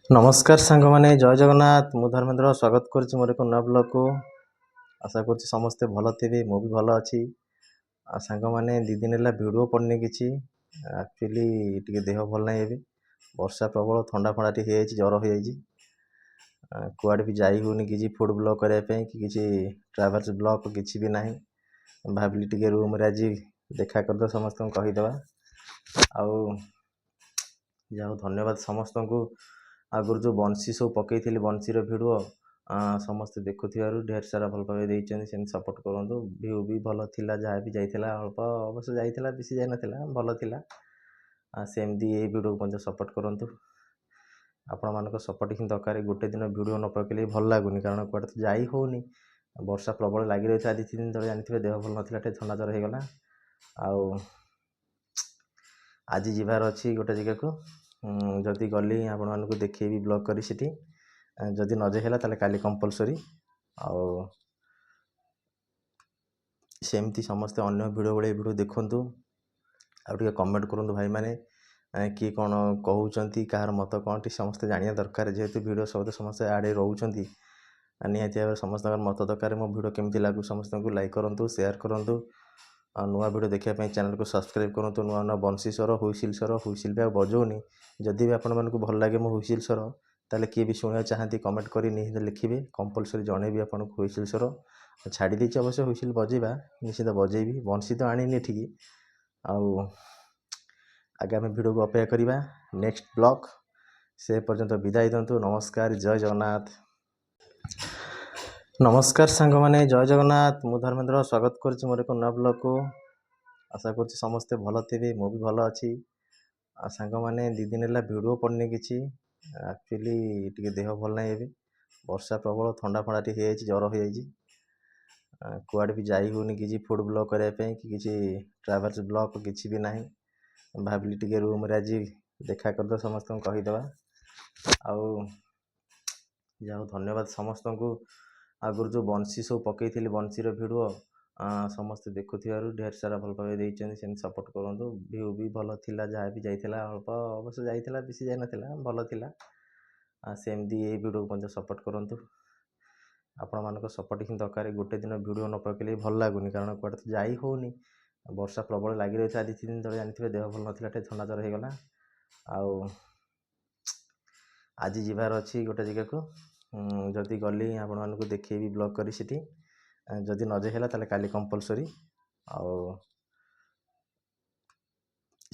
नमस्कार सांगमाने जय जगन्नाथ मु धर्मेंद्र स्वागत करुच्ची मोर एक नया ब्लॉग को आशा करुच्ची समस्ते भल थे मु भी भल अच्छी सांगमाने दी दिन है भिडियो पड़नी कि एक्चुअली टी देह भल ना ए वर्षा प्रबल थंडा फंडा टी जर हो कुआड़े भी जाई होनी कि फूड ब्लॉग करने कि किसी ट्राभेल्स ब्लॉग किसी भी ना भाविली टी रूम रे आज देखा करदे समस्त कहीदे आउ जाओ धन्यवाद समस्त को आगुरी जो बंशी सब पकई बंशीर भिड समस्ते देखुवर ढेर सारा भल पावे से सपोर्ट करूँ भ्यू भी भल था जहाँ भी जाइला अल्प अवश्य जाइला बेसी जाइना भल था सेमती ये भिड को सपोर्ट करूँ आपण मान सपोर्ट ही दरकार गोटे दिन भिड न पकड़े भल लगुनि कारण कौटे तो जाई होनी वर्षा प्रबल लगी रही था 2-3 दिन तक जानते देह भल नाला थंडा जर होगला आज जीवार अच्छी गोटे जगह को जदि गली आपण मानक देखेबी ब्लॉग करी सिटी जदि नजे है ताले काली कंपलसरी आउ सेमती समस्ते अन्य भिडियो भाई भिडियो देखु आउ कमेंट करूँ भाई मैंने किए कौन कहते कहार मत कौन टी समस्ते जाना दरकार जेहेतु भिडियो सब समस्ते आड़े रोच निहती भाव समस्त मत दरकार मो भिडियो केमती लगू समस्त को लाइक करूँ शेयर करूँ नुआ भिडियो देखापी चैनल को सब्सक्राइब करूँ नुआ नुआ बंशी स्वर हुइसिल भी बजाऊनी जदि भी आपण मानक भल लगे मो हुइसिल स्वर ताले किए भी शुणा चाहती कमेंट करी निश्चित लिखिए कंपलसरी जनइबी आपको हुइसिल स्वर छाड़ी देती अवश्य हुइसिल बजेबा निश्चित बजेबी बंशी तो आनी ठीक आउ आगामी भिडियो को अपेक्षा करिबा नेक्स्ट ब्लॉग से पर्यंत विदाई दिंतु नमस्कार जय जगन्नाथ नमस्कार सांगमाने जय जगन्नाथ मु धर्मेंद्र स्वागत करुच्ची मोर एक नया ब्लॉग को आशा करुच्ची समस्ते भल थे मु भी भल अच्छी सांगमाने दी दिन है भिडियो पड़नी कि एक्चुअली टी देह भल ना ए वर्षा प्रबल थंडा फंडा टी जर हो कुआड़े भी जाई होनी कि फूड ब्लॉग करने कि किसी ट्राभेल्स ब्लॉग किसी भी ना भाविली टी रूम रे आज देखा करदे समस्त कहीदे आउ जाओ धन्यवाद समस्त को आगुरी जो बंशी सब पकई बंशीर भिड समस्ते देखुवर ढेर सारा भल पावे से सपोर्ट करूँ भ्यू भी भल था जहाँ भी जाइला अल्प अवश्य जाइला बेसी जाइना भल था सेमती ये भिड को सपोर्ट करूँ आपण मान सपोर्ट ही दरकार गोटे दिन भिड न पकड़े भल लगुनि कारण कौटे तो जाई होनी वर्षा प्रबल लगी रही था 2-3 दिन तक जानते देह भल नाला थंडा जर होगला आज जीवार अच्छी गोटे जगह को जदि गली आपण मानक देखेबी ब्लॉग करी सिटी जदि नजे है ताले काली कंपलसरी आउ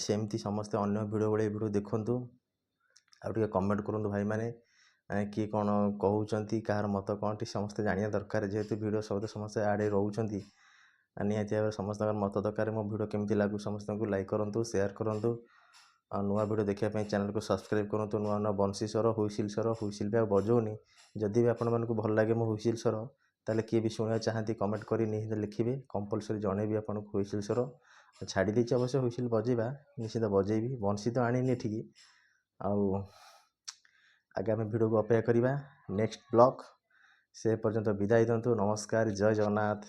सेमती समस्ते अन्य भिडियो भाई भिडियो देखु आउ कमेंट करूँ भाई मैंने किए कौन कहते कहार मत कौन टी समस्ते जाना दरकार जेहेतु भिडियो सब समस्ते आड़े रोच निहती भाव समस्त मत दरकार मो भिडियो केमती लगू समस्त को लाइक करूँ शेयर करूँ नुआ भिडियो देखापी चैनल को सब्सक्राइब करूँ नुआ नुआ बंशी स्वर हुइसिल भी बजाऊनी जदि भी आपण मानक भल लगे मो हुइसिल स्वर ताले किए भी शुणा चाहती कमेंट करी निश्चित लिखिए कंपलसरी जनइबी आपको हुइसिल स्वर छाड़ी देती अवश्य हुइसिल बजेबा निश्चित बजेबी बंशी तो आनी ठीक आउ आगामी भिडियो को अपेक्षा करिबा नेक्स्ट ब्लॉग से पर्यंत विदाई दिंतु नमस्कार जय जगन्नाथ।